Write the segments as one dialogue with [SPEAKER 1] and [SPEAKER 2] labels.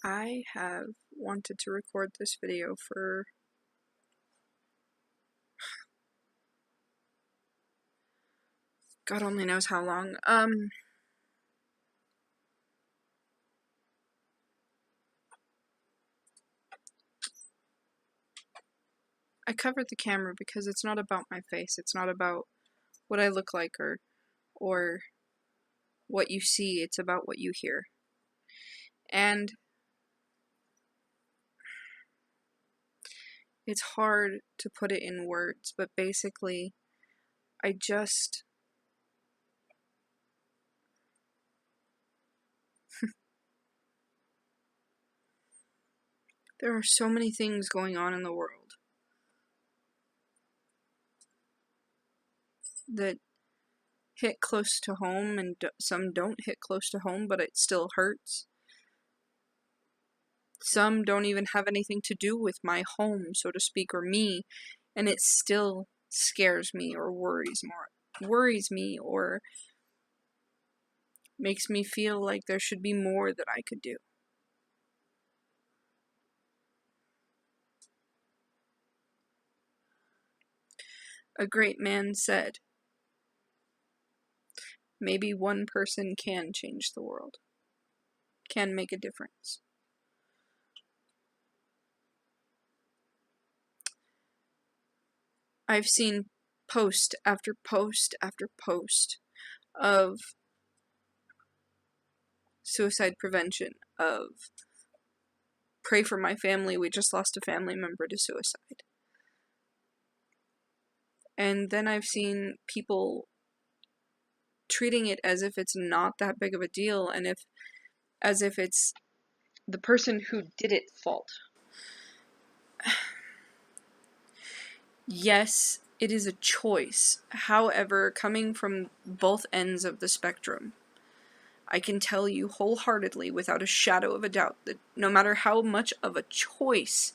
[SPEAKER 1] I have wanted to record this video for God only knows how long. I covered the camera because it's not about my face. It's not about what I look like or what you see. It's about what you hear. And it's hard to put it in words, but basically, there are so many things going on in the world that hit close to home, and some don't hit close to home, but it still hurts. Some don't even have anything to do with my home, so to speak, or me, and it still scares me or worries me or makes me feel like there should be more that I could do. A great man said, maybe one person can change the world, can make a difference. I've seen post after post after post of suicide prevention, of pray for my family, we just lost a family member to suicide. And then I've seen people treating it as if it's not that big of a deal, and as if it's the person who did it fault. Yes, it is a choice. However, coming from both ends of the spectrum, I can tell you wholeheartedly, without a shadow of a doubt, that no matter how much of a choice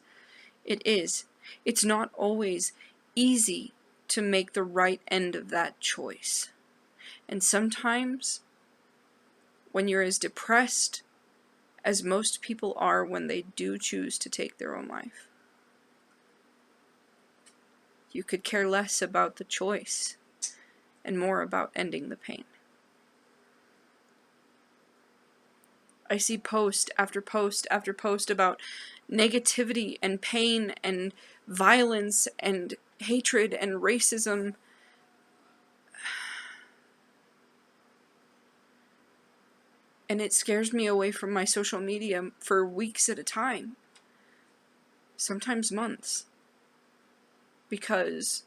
[SPEAKER 1] it is, it's not always easy to make the right end of that choice. And sometimes, when you're as depressed as most people are when they do choose to take their own life, you could care less about the choice and more about ending the pain. I see post after post after post about negativity and pain and violence and hatred and racism. And it scares me away from my social media for weeks at a time. Sometimes months. Because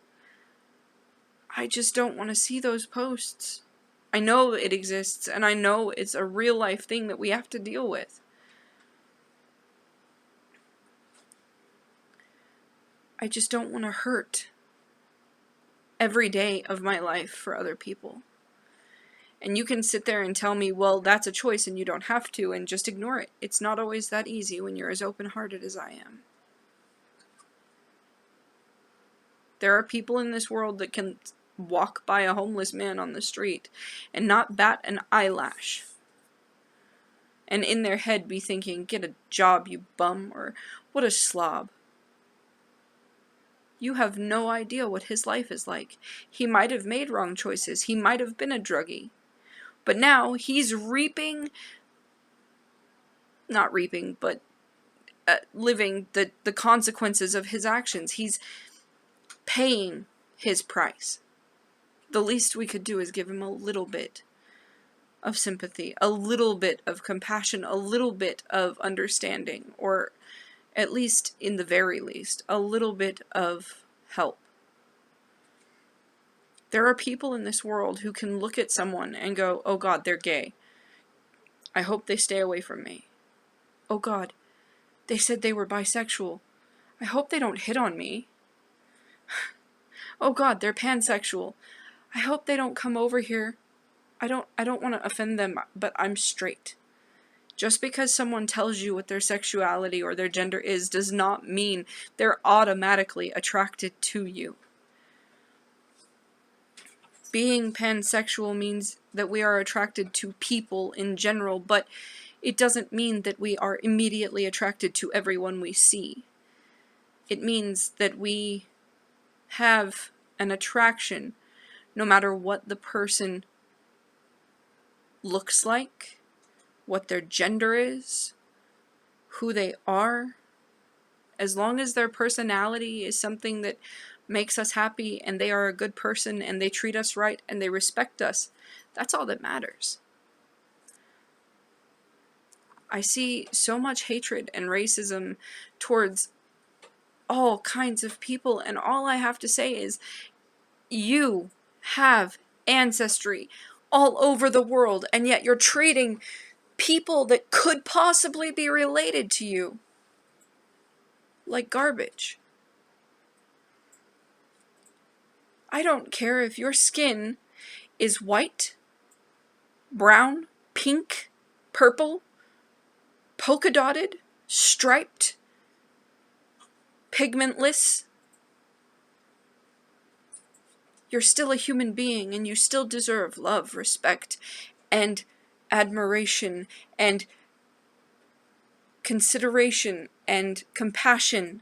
[SPEAKER 1] I just don't want to see those posts. I know it exists, and I know it's a real life thing that we have to deal with. I just don't want to hurt every day of my life for other people. And you can sit there and tell me, well, that's a choice and you don't have to, and just ignore it. It's not always that easy when you're as open-hearted as I am. There are people in this world that can walk by a homeless man on the street and not bat an eyelash, and in their head be thinking, get a job, you bum, or what a slob. You have no idea what his life is like. He might have made wrong choices. He might have been a druggie. But now he's living the consequences of his actions. He's paying his price. The least we could do is give him a little bit of sympathy, a little bit of compassion, a little bit of understanding, or at least, in the very least, a little bit of help. There are people in this world who can look at someone and go, oh God, they're gay. I hope they stay away from me. Oh God, they said they were bisexual. I hope they don't hit on me. Oh God, they're pansexual. I hope they don't come over here. I don't want to offend them, but I'm straight. Just because someone tells you what their sexuality or their gender is does not mean they're automatically attracted to you. Being pansexual means that we are attracted to people in general, but it doesn't mean that we are immediately attracted to everyone we see. It means that we have an attraction no matter what the person looks like, what their gender is, who they are. As long as their personality is something that makes us happy and they are a good person and they treat us right and they respect us, that's all that matters. I see so much hatred and racism towards all kinds of people, and all I have to say is, you have ancestry all over the world, and yet you're treating people that could possibly be related to you like garbage. I don't care if your skin is white, brown, pink, purple, polka dotted, striped, pigmentless. You're still a human being and you still deserve love, respect, and admiration, and consideration, and compassion.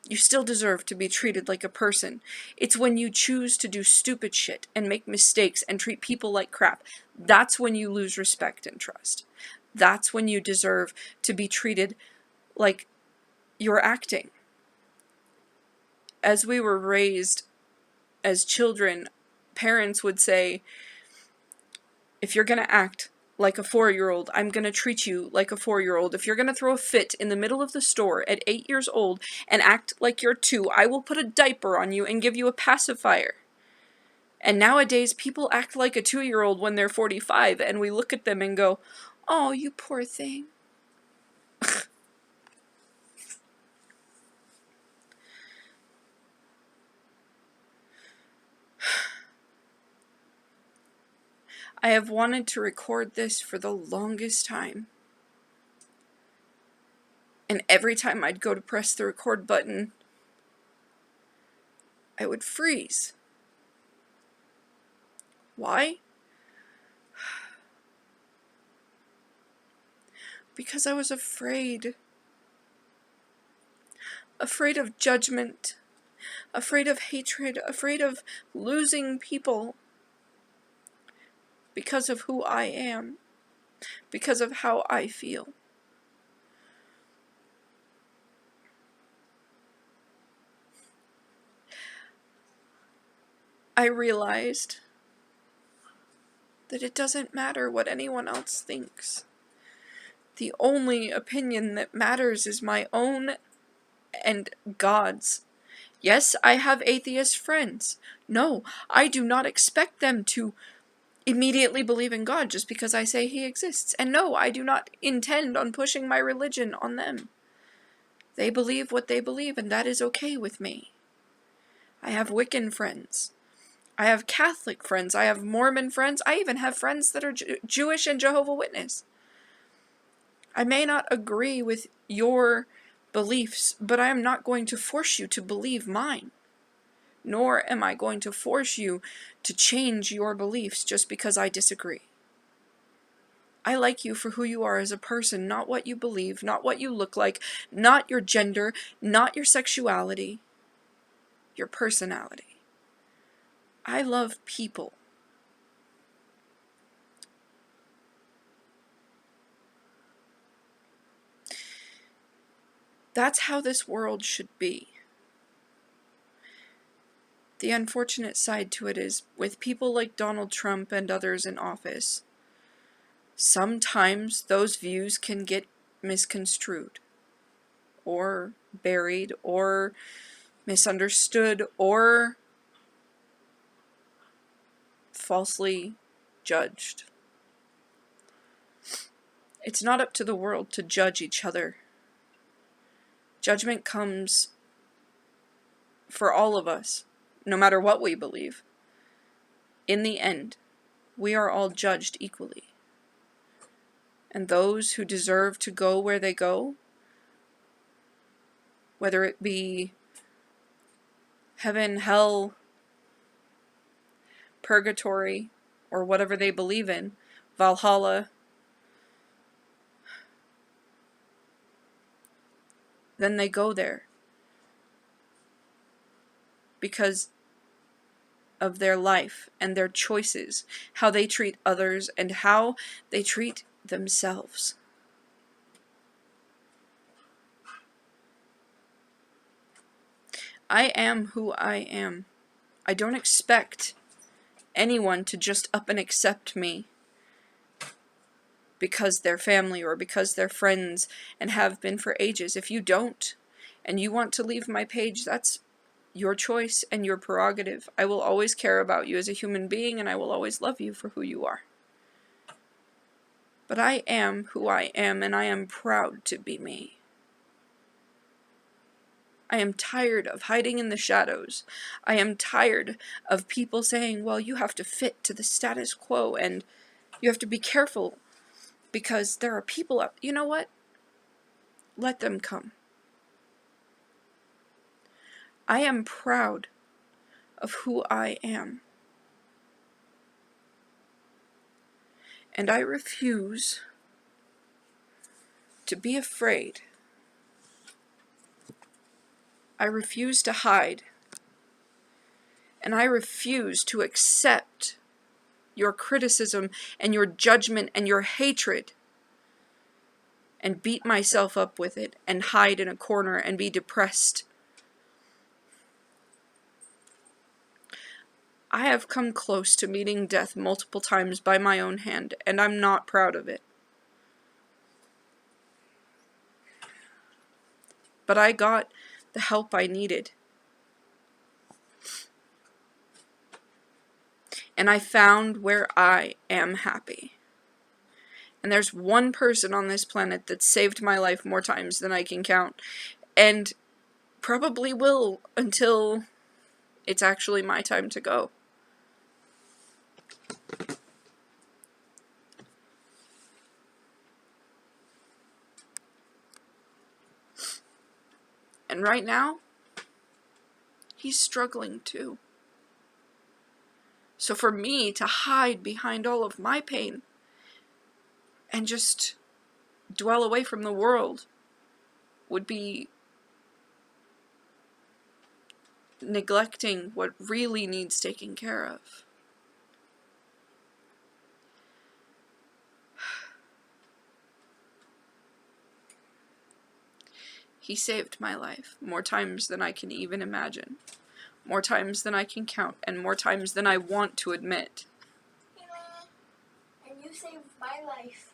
[SPEAKER 1] You still deserve to be treated like a person. It's when you choose to do stupid shit and make mistakes and treat people like crap, that's when you lose respect and trust. That's when you deserve to be treated like you're acting. As we were raised as children, parents would say, if you're gonna act like a 4-year-old, I'm gonna treat you like a 4-year-old. If you're gonna throw a fit in the middle of the store at 8 years old and act like you're 2, I will put a diaper on you and give you a pacifier. And nowadays, people act like a 2-year-old when they're 45, and we look at them and go, oh, you poor thing. I have wanted to record this for the longest time. And every time I'd go to press the record button, I would freeze. Why? Because I was afraid. Afraid of judgment. Afraid of hatred. Afraid of losing people. Because of who I am. Because of how I feel. I realized that it doesn't matter what anyone else thinks. The only opinion that matters is my own and God's. Yes, I have atheist friends. No, I do not expect them to immediately believe in God just because I say He exists. And no, I do not intend on pushing my religion on them. They believe what they believe, and that is okay with me. I have Wiccan friends. I have Catholic friends. I have Mormon friends. I even have friends that are Jewish and Jehovah's Witness. I may not agree with your beliefs, but I am not going to force you to believe mine. Nor am I going to force you to change your beliefs just because I disagree. I like you for who you are as a person, not what you believe, not what you look like, not your gender, not your sexuality, your personality. I love people. That's how this world should be. The unfortunate side to it is, with people like Donald Trump and others in office, sometimes those views can get misconstrued, or buried, or misunderstood, or falsely judged. It's not up to the world to judge each other. Judgment comes for all of us, no matter what we believe. In the end, we are all judged equally. And those who deserve to go where they go, whether it be heaven, hell, purgatory, or whatever they believe in, Valhalla, then they go there because of their life and their choices, how they treat others and how they treat themselves. I am who I am. I don't expect anyone to just up and accept me because they're family or because they're friends and have been for ages. If you don't, and you want to leave my page, that's your choice and your prerogative. I will always care about you as a human being, and I will always love you for who you are. But I am who I am, and I am proud to be me. I am tired of hiding in the shadows. I am tired of people saying, well, you have to fit to the status quo, and you have to be careful because there are people up. You know what? Let them come. I am proud of who I am. And I refuse to be afraid. I refuse to hide. And I refuse to accept your criticism and your judgment and your hatred and beat myself up with it and hide in a corner and be depressed. I have come close to meeting death multiple times by my own hand, and I'm not proud of it. But I got the help I needed. And I found where I am happy. And there's one person on this planet that saved my life more times than I can count. And probably will until it's actually my time to go. And right now, he's struggling too. So for me to hide behind all of my pain and just dwell away from the world would be neglecting what really needs taking care of. He saved my life more times than I can even imagine. More times than I can count, and more times than I want to admit.
[SPEAKER 2] And you saved my life.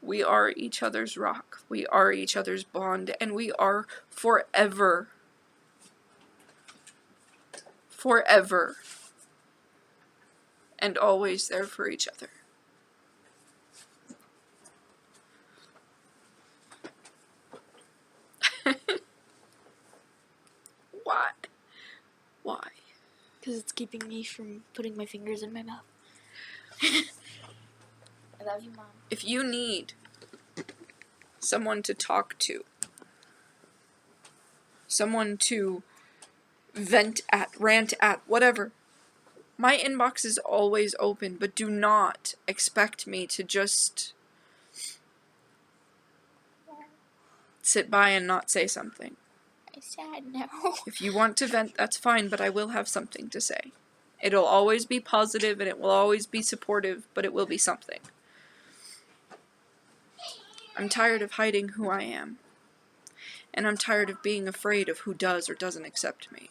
[SPEAKER 1] We are each other's rock. We are each other's bond, and we are forever and always there for each other. Why? Why?
[SPEAKER 2] Because it's keeping me from putting my fingers in my mouth. I love you, Mom.
[SPEAKER 1] If you need someone to talk to, someone to vent at, rant at, whatever, my inbox is always open, but do not expect me to just sit by and not say something.
[SPEAKER 2] I'm sad now.
[SPEAKER 1] If you want to vent, that's fine, but I will have something to say. It'll always be positive and it will always be supportive, but it will be something. I'm tired of hiding who I am. And I'm tired of being afraid of who does or doesn't accept me.